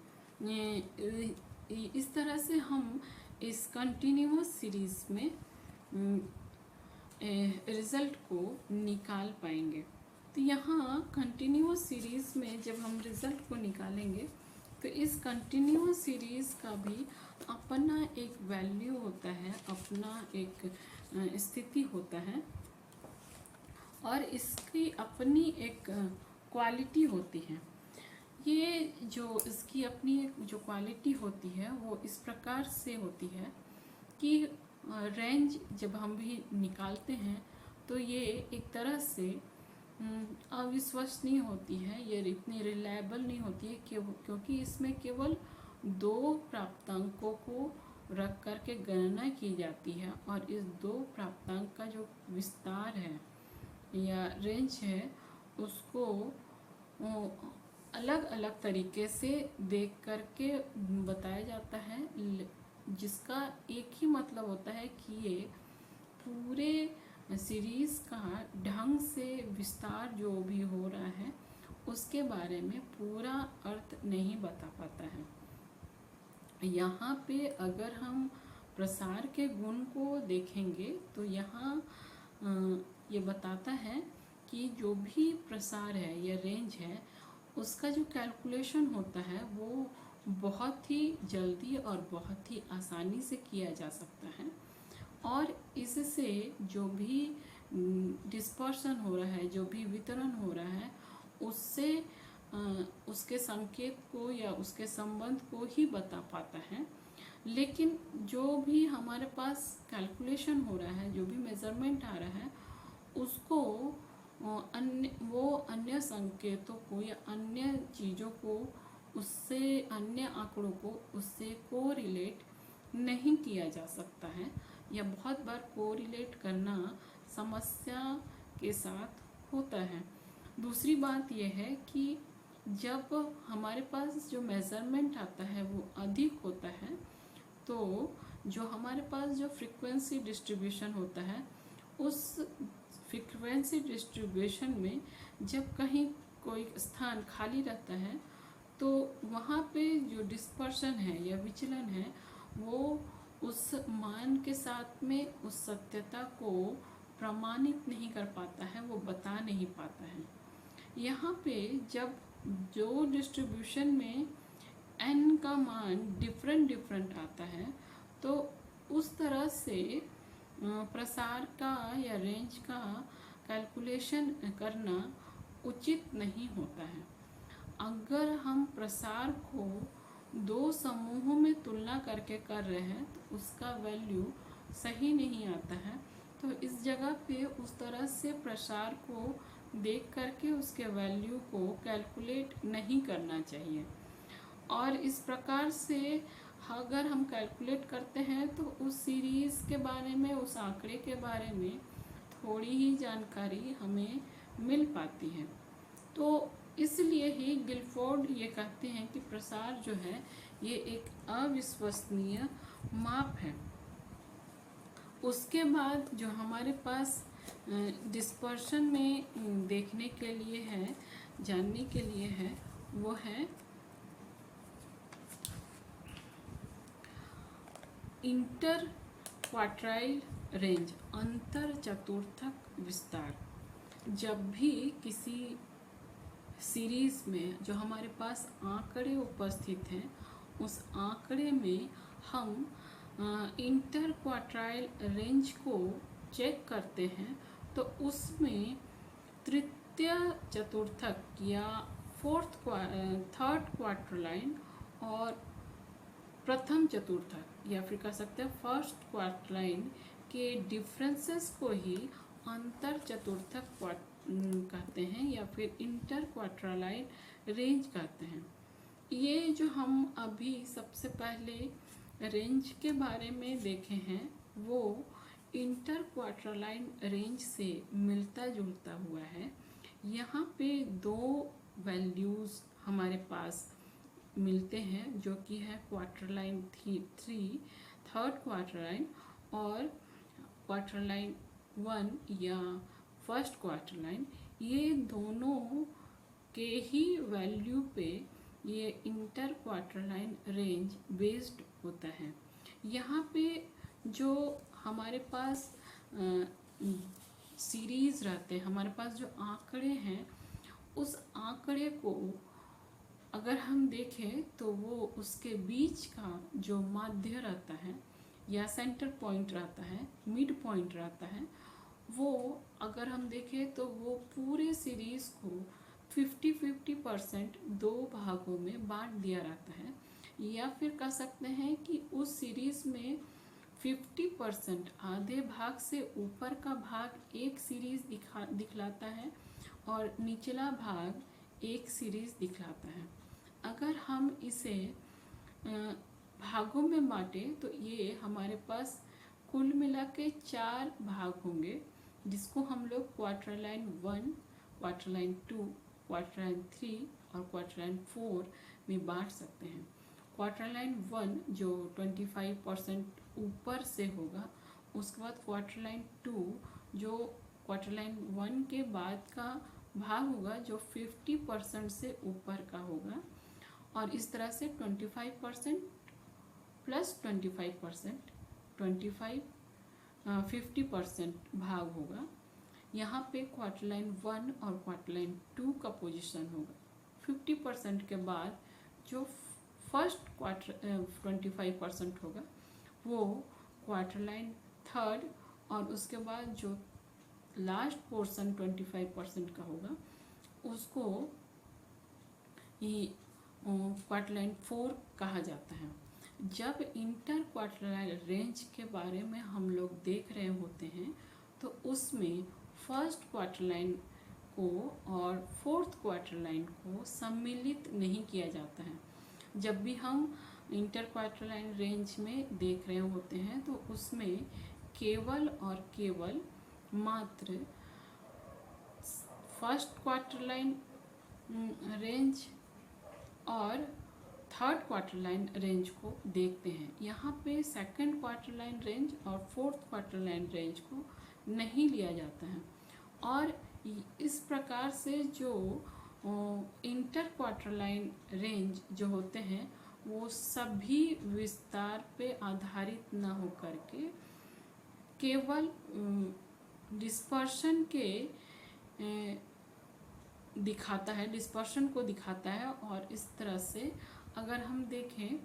A: इस तरह से हम इस कंटिन्यूअस सीरीज़ में रिज़ल्ट को निकाल पाएंगे। तो यहाँ कंटिन्यूअस सीरीज़ में जब हम रिज़ल्ट को निकालेंगे तो इस कंटिन्यूअस सीरीज़ का भी अपना एक वैल्यू होता है, अपना एक स्थिति होता है और इसकी अपनी एक क्वालिटी होती है। ये जो इसकी अपनी एक जो क्वालिटी होती है वो इस प्रकार से होती है कि रेंज जब हम भी निकालते हैं तो ये एक तरह से अविश्वसनीय होती है, ये इतनी रिलायबल नहीं होती है क्योंकि इसमें केवल 2 प्राप्तांकों को रख कर के गणना की जाती है और इस 2 प्राप्तांक का जो विस्तार है या रेंज है उसको अलग अलग तरीके से देख करके बताया जाता है, जिसका एक ही मतलब होता है कि ये पूरे सीरीज़ का ढंग से विस्तार जो भी हो रहा है उसके बारे में पूरा अर्थ नहीं बता पाता है। यहाँ पे अगर हम प्रसार के गुण को देखेंगे तो यहाँ ये बताता है कि जो भी प्रसार है या रेंज है उसका जो कैलकुलेशन होता है वो बहुत ही जल्दी और बहुत ही आसानी से किया जा सकता है और इससे जो भी डिस्पर्सन हो रहा है, जो भी वितरण हो रहा है उससे उसके संकेत को या उसके संबंध को ही बता पाता है। लेकिन जो भी हमारे पास कैलकुलेशन हो रहा है, जो भी मेज़रमेंट आ रहा है उसको अन्य संकेतों को या अन्य चीज़ों को उससे, अन्य आंकड़ों को उससे कोरिलेट नहीं किया जा सकता है या बहुत बार कोरिलेट करना समस्या के साथ होता है। दूसरी बात यह है कि जब हमारे पास जो मेज़रमेंट आता है वो अधिक होता है तो जो हमारे पास जो फ्रीक्वेंसी डिस्ट्रीब्यूशन होता है उस फ्रीक्वेंसी डिस्ट्रीब्यूशन में जब कहीं कोई स्थान खाली रहता है तो वहाँ पे जो डिस्पर्शन है या विचलन है वो उस मान के साथ में उस सत्यता को प्रमाणित नहीं कर पाता है, वो बता नहीं पाता है। यहाँ पे जब जो डिस्ट्रीब्यूशन में n का मान डिफरेंट डिफरेंट आता है तो उस तरह से प्रसार का या रेंज का कैलकुलेशन करना उचित नहीं होता है। अगर हम प्रसार को दो समूहों में तुलना करके कर रहे हैं तो उसका वैल्यू सही नहीं आता है। तो इस जगह पे उस तरह से प्रसार को देख करके उसके वैल्यू को कैलकुलेट नहीं करना चाहिए। और इस प्रकार से अगर हम कैलकुलेट करते हैं तो उस सीरीज़ के बारे में, उस आंकड़े के बारे में थोड़ी ही जानकारी हमें मिल पाती है। तो इसलिए ही गिलफोर्ड ये कहते हैं कि प्रसार जो है ये एक अविश्वसनीय माप है। उसके बाद जो हमारे पास डिस्पर्शन में देखने के लिए है, जानने के लिए है, वो है इंटर क्वार्टाइल रेंज, अंतर चतुर्थक विस्तार। जब भी किसी सीरीज में जो हमारे पास आंकड़े उपस्थित हैं उस आंकड़े में हम इंटर क्वार्टाइल रेंज को चेक करते हैं तो उसमें तृतीय चतुर्थक या थर्ड क्वार्टरलाइन और प्रथम चतुर्थक या फिर कह सकते हैं फर्स्ट क्वार्टरलाइन के डिफरेंसेस को ही अंतर चतुर्थक कहते हैं या फिर इंटर क्वार्टरलाइन रेंज कहते हैं। ये जो हम अभी सबसे पहले रेंज के बारे में देखे हैं वो इंटर क्वार्टरलाइन रेंज से मिलता जुलता हुआ है। यहाँ पे दो वैल्यूज़ हमारे पास मिलते हैं जो कि है क्वार्टरलाइन 3 थर्ड क्वार्टरलाइन और क्वार्टरलाइन 1 या फर्स्ट क्वार्टरलाइन। ये दोनों के ही वैल्यू पे ये इंटर क्वार्टरलाइन रेंज बेस्ड होता है। यहाँ पे जो हमारे पास सीरीज़ रहते हैं, हमारे पास जो आंकड़े हैं उस आंकड़े को अगर हम देखें तो वो उसके बीच का जो माध्य रहता है या सेंटर पॉइंट रहता है, मिड पॉइंट रहता है, वो अगर हम देखें तो वो पूरे सीरीज़ को 50-50% दो भागों में बांट दिया रहता है। या फिर कह सकते हैं कि उस सीरीज़ में 50% आधे भाग से ऊपर का भाग एक सीरीज़ दिखलाता है और निचला भाग एक सीरीज़ दिखलाता है। अगर हम इसे भागों में बांटें तो ये हमारे पास कुल मिला के 4 भाग होंगे जिसको हम लोग क्वार्टरलाइन 1, क्वार्टरलाइन 2, क्वार्टरलाइन 3 और क्वार्टरलाइन 4 में बांट सकते हैं। क्वार्टरलाइन 1 जो 25% ऊपर से होगा, उसके बाद क्वार्टरलाइन 2 जो क्वार्टरलाइन 1 के बाद का भाग होगा जो 50% से ऊपर का होगा, और इस तरह से 25% प्लस 25%, 50% भाग होगा। यहाँ पे क्वार्टरलाइन 1 और क्वार्टरलाइन 2 का पोजीशन होगा। 50% के बाद जो फर्स्ट क्वार्टर 25% होगा वो क्वार्टरलाइन 3 और उसके बाद जो लास्ट पोर्शन 25% का होगा उसको क्वार्टरलाइन 4 कहा जाता है। जब इंटर क्वार्टरलाइन रेंज के बारे में हम लोग देख रहे होते हैं तो उसमें फर्स्ट क्वार्टरलाइन को और फोर्थ क्वार्टरलाइन को सम्मिलित नहीं किया जाता है। जब भी हम इंटर क्वार्टरलाइन रेंज में देख रहे होते हैं तो उसमें केवल और केवल मात्र फर्स्ट क्वार्टरलाइन रेंज और थर्ड क्वार्टरलाइन रेंज को देखते हैं। यहाँ पे सेकंड क्वार्टरलाइन रेंज और फोर्थ क्वार्टरलाइन रेंज को नहीं लिया जाता है। और इस प्रकार से जो इंटर क्वार्टरलाइन रेंज जो होते हैं वो सभी विस्तार पे आधारित न होकर के केवल डिस्पर्शन के दिखाता है, डिस्पर्शन को दिखाता है। और इस तरह से अगर हम देखें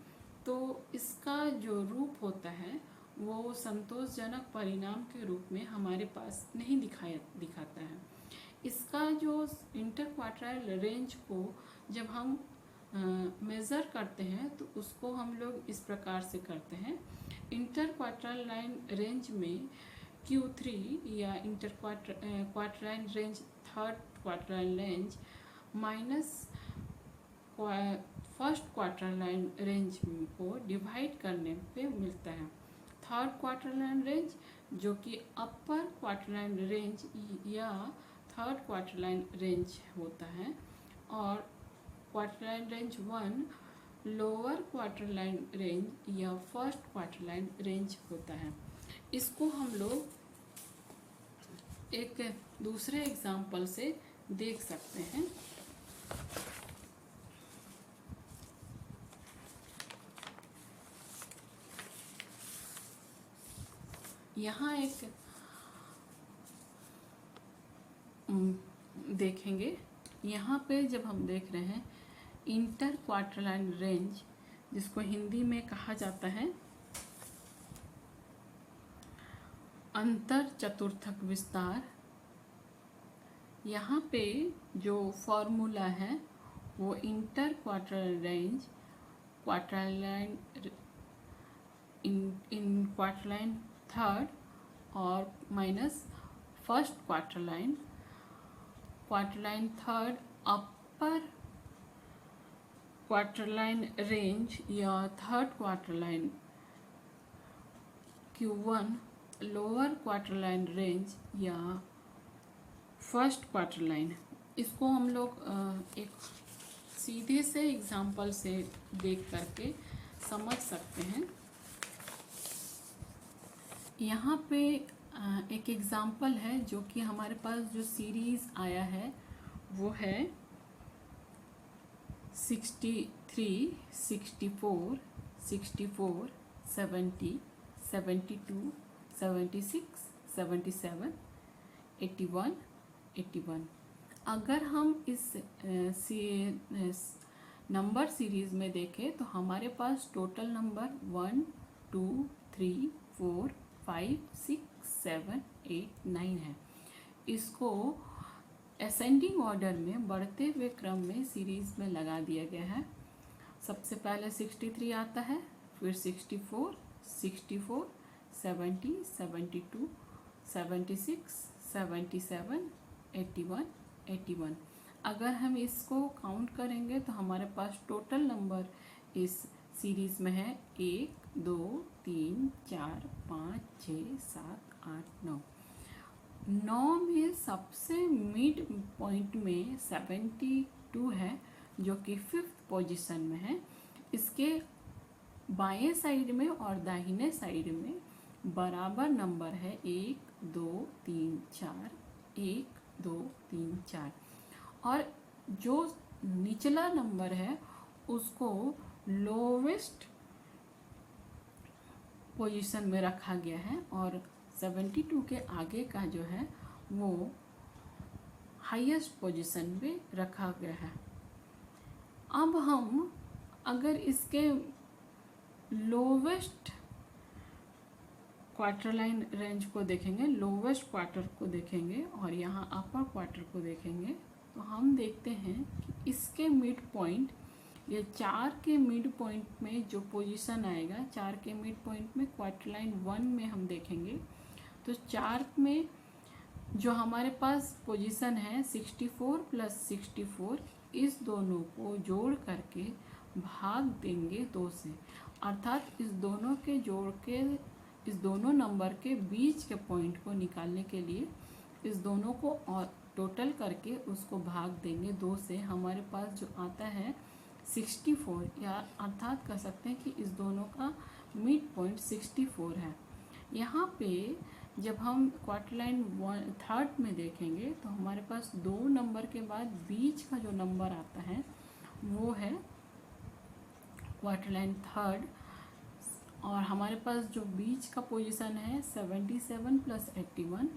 A: तो इसका जो रूप होता है वो संतोषजनक परिणाम के रूप में हमारे पास नहीं दिखाता है। इसका जो इंटरक्वार्टाइल रेंज को जब हम मेज़र करते हैं तो उसको हम लोग इस प्रकार से करते हैं। इंटरक्वार्टाइल रेंज में Q3 या quartile range, third quartile range minus first quartile range को डिवाइड करने पे मिलता है थर्ड क्वार्टाइल रेंज, जो कि अपर क्वार्टाइल रेंज या थर्ड क्वार्टाइल रेंज होता है, और quartile range 1 lower quartile range या फर्स्ट क्वार्टाइल रेंज होता है। इसको हम लोग एक दूसरे एग्जाम्पल से देख सकते हैं। यहाँ एक देखेंगे, यहाँ पे जब हम देख रहे हैं इंटर क्वार्टाइल रेंज, जिसको हिंदी में कहा जाता है अंतर चतुर्थक विस्तार। यहाँ पे जो फॉर्मूला है वो inter quartile range quartile in quartile third और minus first quartile third upper quartile range या third quartile Q1 lower quartile range या फर्स्ट क्वार्टाइल। इसको हम लोग एक सीधे से एग्जाम्पल से देख करके समझ सकते हैं। यहाँ पे एक एग्जाम्पल है जो कि हमारे पास जो सीरीज़ आया है वो है 63, 64, 64, 70, 72, 76, 77, 81, 81। अगर हम इस नंबर सीरीज़ में देखें तो हमारे पास टोटल नंबर 1, 2, 3, 4, 5, 6, 7, 8, 9 है। इसको असेंडिंग ऑर्डर में बढ़ते हुए क्रम में सीरीज़ में लगा दिया गया है। सबसे पहले 63 आता है, फिर 64, 64, 70, 72, 76, 77, 81, 81। अगर हम इसको काउंट करेंगे तो हमारे पास टोटल नंबर इस सीरीज़ में है 1, 2, 3, 4, 5, 6, 7, 8, 9। 9 में सबसे मिड पॉइंट में 72 है, जो कि 5th पोजीशन में है। इसके बाएं साइड में और दाहिने साइड में बराबर नंबर है 1, 2, 3, 4, 1, 2, 3, 4। और जो निचला नंबर है उसको लोवेस्ट पोजीशन में रखा गया है, और 72 के आगे का जो है वो हाईएस्ट पोजीशन पे रखा गया है। अब हम अगर इसके लोवेस्ट क्वार्टाइल रेंज को देखेंगे, लोवेस्ट क्वार्टर को देखेंगे और यहाँ अपर क्वार्टर को देखेंगे, तो हम देखते हैं कि इसके मिड पॉइंट, ये 4 के मिड पॉइंट में जो पोजीशन आएगा, 4 के मिड पॉइंट में क्वार्टाइल 1 में हम देखेंगे तो 4 में जो हमारे पास पोजीशन है 64 प्लस 64, इस दोनों को जोड़ करके भाग देंगे 2 से, अर्थात इस दोनों के जोड़ के इस दोनों नंबर के बीच के पॉइंट को निकालने के लिए इस दोनों को और टोटल करके उसको भाग देंगे 2 से। हमारे पास जो आता है 64, या अर्थात कह सकते हैं कि इस दोनों का मिड पॉइंट 64 है। यहाँ पे जब हम क्वार्टाइल थर्ड में देखेंगे तो हमारे पास 2 नंबर के बाद बीच का जो नंबर आता है वो है क्वार्टाइल थर्ड, और हमारे पास जो बीच का पोजीशन है 77 प्लस 81,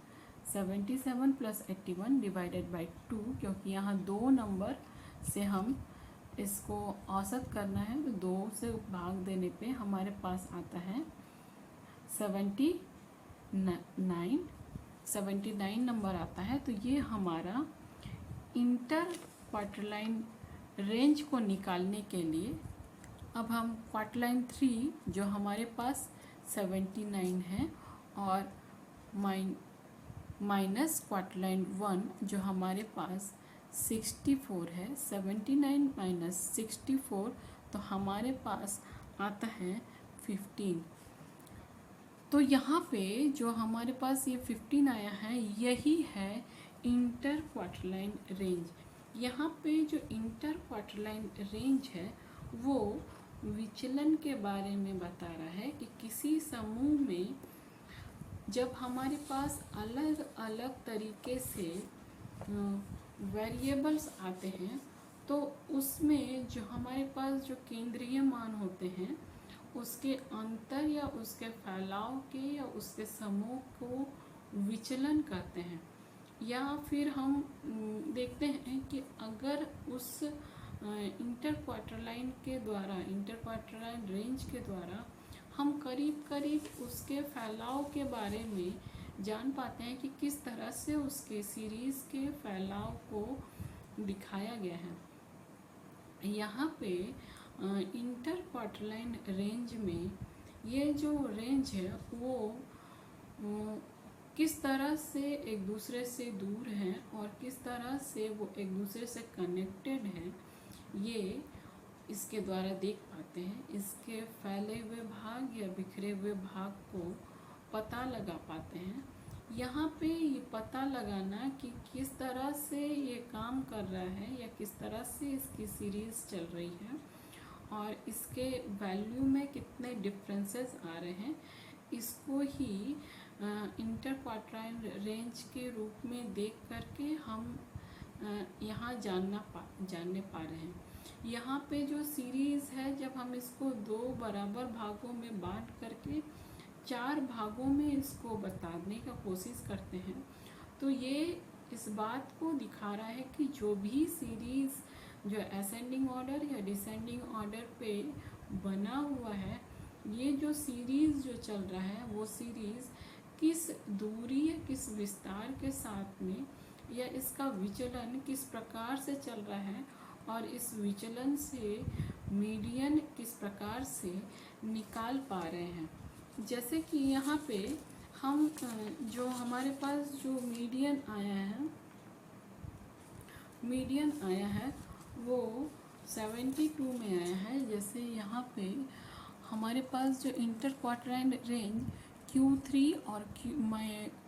A: 77 प्लस 81 डिवाइडेड बाई 2, क्योंकि यहाँ 2 नंबर से हम इसको औसत करना है, तो 2 से भाग देने पे हमारे पास आता है 79 नंबर आता है। तो ये हमारा इंटर क्वार्टरलाइन रेंज को निकालने के लिए अब हम क्वार्टरलाइन 3 जो हमारे पास 79 है और माइनस क्वार्टरलाइन 1 जो हमारे पास 64 है, 79 माइनस 64 तो हमारे पास आता है 15। तो यहाँ पे जो हमारे पास ये 15 आया है यही है इंटर क्वार्टरलाइन रेंज। यहाँ पे जो इंटर क्वार्टरलाइन रेंज है वो विचलन के बारे में बता रहा है कि किसी समूह में जब हमारे पास अलग अलग तरीके से वेरिएबल्स आते हैं तो उसमें जो हमारे पास जो केंद्रीय मान होते हैं उसके अंतर या उसके फैलाव के या उसके समूह को विचलन कहते हैं। या फिर हम देखते हैं कि अगर उस इंटर क्वार्टरलाइन के द्वारा, इंटर क्वार्टरलाइन रेंज के द्वारा हम करीब करीब उसके फैलाव के बारे में जान पाते हैं कि किस तरह से उसके सीरीज़ के फैलाव को दिखाया गया है। यहाँ पे इंटर क्वार्टरलाइन रेंज में ये जो रेंज है वो किस तरह से एक दूसरे से दूर हैं और किस तरह से वो एक दूसरे से कनेक्टेड हैं, ये इसके द्वारा देख पाते हैं। इसके फैले हुए भाग या बिखरे हुए भाग को पता लगा पाते हैं। यहाँ पे ये पता लगाना कि किस तरह से ये काम कर रहा है या किस तरह से इसकी सीरीज़ चल रही है और इसके वैल्यू में कितने डिफरेंसेस आ रहे हैं, इसको ही इंटर क्वार्टरलाइन रेंज के रूप में देख करके हम यहाँ जानने पा रहे हैं। यहाँ पे जो सीरीज़ है जब हम इसको 2 बराबर भागों में बांट करके 4 भागों में इसको बताने का कोशिश करते हैं तो ये इस बात को दिखा रहा है कि जो भी सीरीज़ जो असेंडिंग ऑर्डर या डिसेंडिंग ऑर्डर पे बना हुआ है, ये जो सीरीज़ जो चल रहा है वो सीरीज़ किस दूरी या किस विस्तार के साथ में या इसका विचलन किस प्रकार से चल रहा है और इस विचलन से मीडियन किस प्रकार से निकाल पा रहे हैं। जैसे कि यहाँ पे हम जो हमारे पास जो मीडियन आया है वो 72 में आया है। जैसे यहाँ पे हमारे पास जो इंटर क्वार्टरलाइन रेंज Q3 और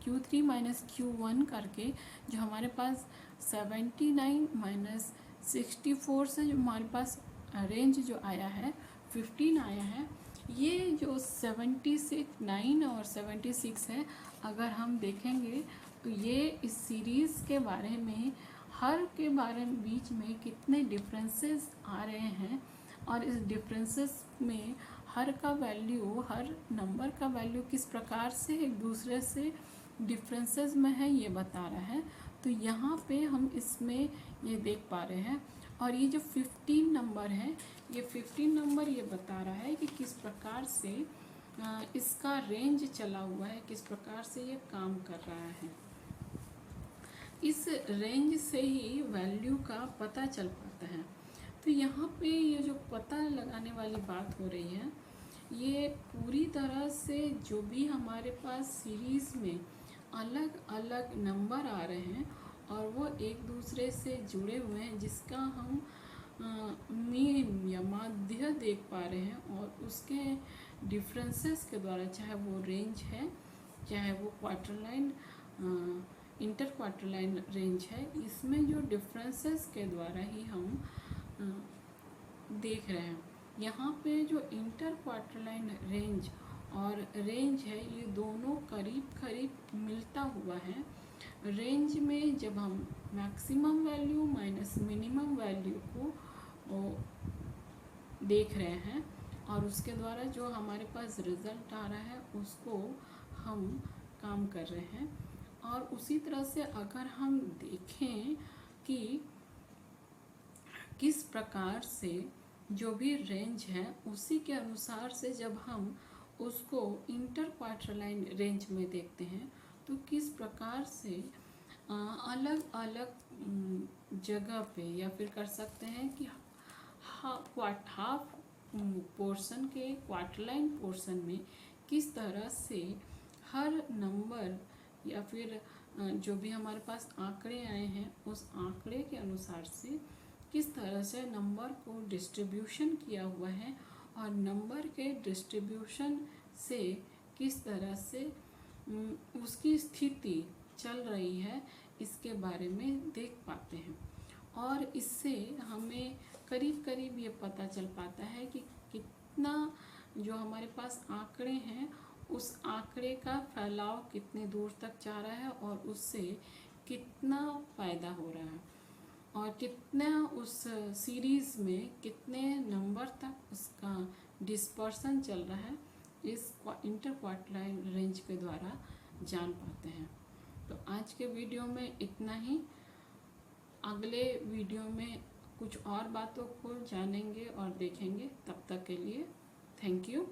A: Q3 माइनस Q1 करके जो हमारे पास 79 माइनस 64 से जो हमारे पास रेंज जो आया है 15 आया है। ये जो 79 और 76 है, अगर हम देखेंगे तो ये इस सीरीज़ के बारे में हर के बारे में बीच में कितने डिफरेंसेस आ रहे हैं और इस डिफरेंसेस में हर का वैल्यू, हर नंबर का वैल्यू किस प्रकार से एक दूसरे से डिफरेंसेस में है ये बता रहा है। तो यहाँ पे हम इसमें ये देख पा रहे हैं। और ये जो 15 नंबर है, ये 15 नंबर ये बता रहा है कि किस प्रकार से इसका रेंज चला हुआ है, किस प्रकार से ये काम कर रहा है। इस रेंज से ही वैल्यू का पता चल पाता है। तो यहाँ पे ये जो पता लगाने वाली बात हो रही है, ये पूरी तरह से जो भी हमारे पास सीरीज़ में अलग अलग नंबर आ रहे हैं और वो एक दूसरे से जुड़े हुए हैं, जिसका हम मीन या माध्य देख पा रहे हैं और उसके डिफरेंसेस के द्वारा, चाहे वो रेंज है चाहे वो क्वार्टरलाइन इंटर क्वार्टरलाइन रेंज है, इसमें जो डिफरेंसेस के द्वारा ही हम देख रहे हैं। यहाँ पे जो इंटर क्वार्टरलाइन रेंज और रेंज है ये दोनों करीब करीब मिलता हुआ है। रेंज में जब हम maximum value minus minimum value को देख रहे हैं और उसके द्वारा जो हमारे पास रिज़ल्ट आ रहा है उसको हम काम कर रहे हैं। और उसी तरह से अगर हम देखें कि किस प्रकार से जो भी रेंज है उसी के अनुसार से जब हम उसको इंटर क्वार्टरलाइन रेंज में देखते हैं तो किस प्रकार से अलग अलग जगह पे, या फिर कर सकते हैं कि हाफ पोर्शन के क्वार्टरलाइन पोर्शन में किस तरह से हर नंबर या फिर जो भी हमारे पास आंकड़े आए हैं उस आंकड़े के अनुसार से किस तरह से नंबर को डिस्ट्रीब्यूशन किया हुआ है और नंबर के डिस्ट्रीब्यूशन से किस तरह से उसकी स्थिति चल रही है इसके बारे में देख पाते हैं। और इससे हमें करीब करीब ये पता चल पाता है कि कितना जो हमारे पास आंकड़े हैं उस आंकड़े का फैलाव कितने दूर तक जा रहा है और उससे कितना फ़ायदा हो रहा है और कितना उस सीरीज़ में कितने नंबर तक उसका डिस्पर्सन चल रहा है, इस इंटर क्वार्टरलाइन रेंज के द्वारा जान पाते हैं। तो आज के वीडियो में इतना ही। अगले वीडियो में कुछ और बातों को जानेंगे और देखेंगे। तब तक के लिए थैंक यू।